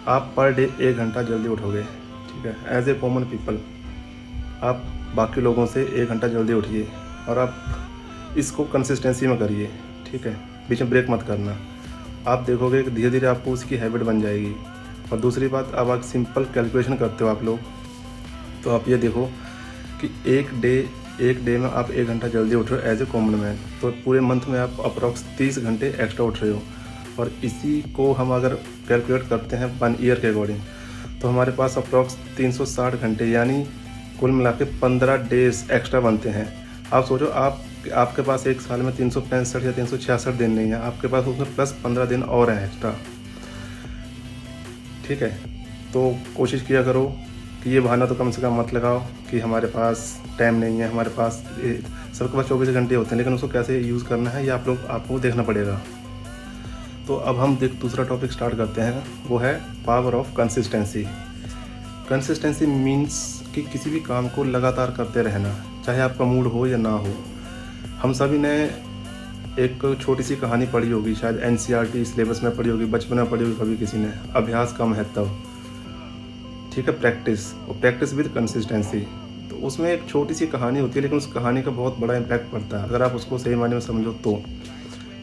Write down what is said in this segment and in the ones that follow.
आप per day 1 घंटा जल्दी उठोगे, ठीक है। एज ए कॉमन पीपल आप बाकी लोगों से 1 घंटा जल्दी उठिए और आप इसको कंसिस्टेंसी में करिए, ठीक है। बीच में ब्रेक मत करना। आप देखोगे कि धीरे धीरे आपको उसकी हैबिट बन जाएगी। और दूसरी बात, अब आप सिंपल कैलकुलेशन करते हो आप लोग, तो आप ये देखो कि एक डे में आप 1 घंटा जल्दी उठ रहे हो एज ए कॉमन मैन, तो पूरे मंथ में आप अप्रॉक्स 30 घंटे एक्स्ट्रा उठ रहे हो। और इसी को हम अगर कैलकुलेट करते हैं 1 ईयर के अकॉर्डिंग, तो हमारे पास अप्रॉक्स 360 घंटे यानी कुल मिला के 15 डेज एक्स्ट्रा बनते हैं। आप सोचो, आपके पास एक साल में 365 या 366 दिन नहीं है, आपके पास उसमें प्लस 15 दिन और हैं एक्स्ट्रा, ठीक है। तो कोशिश किया करो कि ये बहाना तो कम से कम मत लगाओ कि हमारे पास टाइम नहीं है, हमारे पास सबके पास 24 घंटे होते हैं, लेकिन उसको कैसे यूज़ करना है ये आपको देखना पड़ेगा। तो अब हम दूसरा टॉपिक स्टार्ट करते हैं, वो है power of consistency. Consistency means कि किसी भी काम को लगातार करते रहना, चाहे आपका मूड हो या ना हो। हम सभी ने एक छोटी सी कहानी पढ़ी होगी, शायद NCERT सिलेबस में पढ़ी होगी, बचपन में पढ़ी होगी कभी किसी ने, अभ्यास कम है तब, ठीक है, प्रैक्टिस, और प्रैक्टिस विद कंसिस्टेंसी। तो उसमें एक छोटी सी कहानी होती है, लेकिन उस कहानी का बहुत बड़ा इम्पैक्ट पड़ता है अगर आप उसको सही मायने में समझो तो।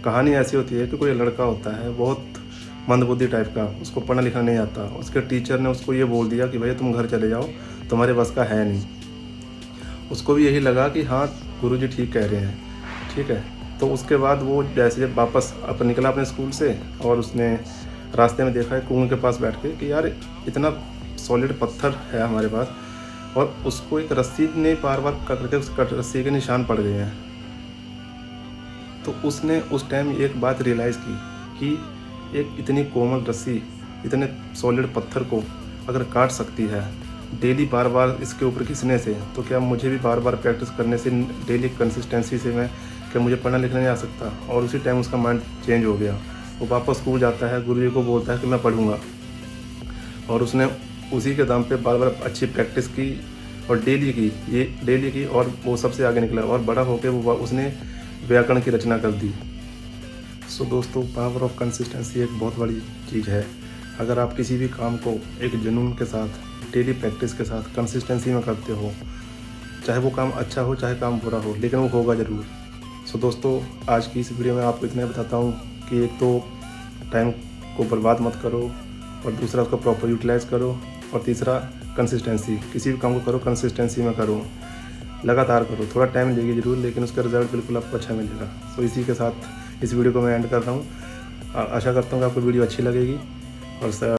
कहानी ऐसी होती है कि कोई लड़का होता है बहुत मंदबुद्धि टाइप का, उसको पढ़ना लिखना नहीं आता। उसके टीचर ने उसको ये बोल दिया कि भैया तुम घर चले जाओ, तुम्हारे बस का है नहीं। उसको भी यही लगा कि हाँ गुरुजी ठीक कह रहे हैं, ठीक है। तो उसके बाद वो जैसे जब वापस निकला अपने स्कूल से, और उसने रास्ते में देखा है कुएं के पास बैठ के कि यार इतना सॉलिड पत्थर है हमारे पास, और उसको एक रस्सी ने बार बार करके उस रस्सी के निशान पड़ गए हैं। तो उसने उस टाइम एक बात रियलाइज़ की कि एक इतनी कोमल रस्सी इतने सॉलिड पत्थर को अगर काट सकती है डेली बार बार इसके ऊपर घिसने से, तो क्या मुझे भी बार बार प्रैक्टिस करने से, डेली कंसिस्टेंसी से मैं क्या मुझे पढ़ना लिखना नहीं आ सकता। और उसी टाइम उसका माइंड चेंज हो गया। वो वापस स्कूल जाता है, गुरुजी को बोलता है कि मैं पढ़ूंगा, और उसने उसी के दम पे बार बार अच्छी प्रैक्टिस की और डेली की, और वो सबसे आगे निकला, और बड़ा होकर उसने व्याकरण की रचना कर दी। सो दोस्तों, पावर ऑफ कंसिस्टेंसी एक बहुत बड़ी चीज़ है। अगर आप किसी भी काम को एक जुनून के साथ, डेली प्रैक्टिस के साथ, कंसिस्टेंसी में करते हो, चाहे वो काम अच्छा हो चाहे काम बुरा हो, लेकिन वो होगा ज़रूर। सो दोस्तों, आज की इस वीडियो में आपको इतना बताता हूँ कि एक तो टाइम को बर्बाद मत करो, और दूसरा उसको प्रॉपर यूटिलाइज़ करो, और तीसरा कंसिस्टेंसी, किसी भी काम को करो कंसिस्टेंसी में करो, लगातार करो। थोड़ा टाइम लेगी ज़रूर, लेकिन उसका रिजल्ट बिल्कुल आपको अच्छा मिलेगा। सो इसी के साथ इस वीडियो को मैं एंड कर रहा हूँ। आशा करता हूँ कि आपको वीडियो अच्छी लगेगी, और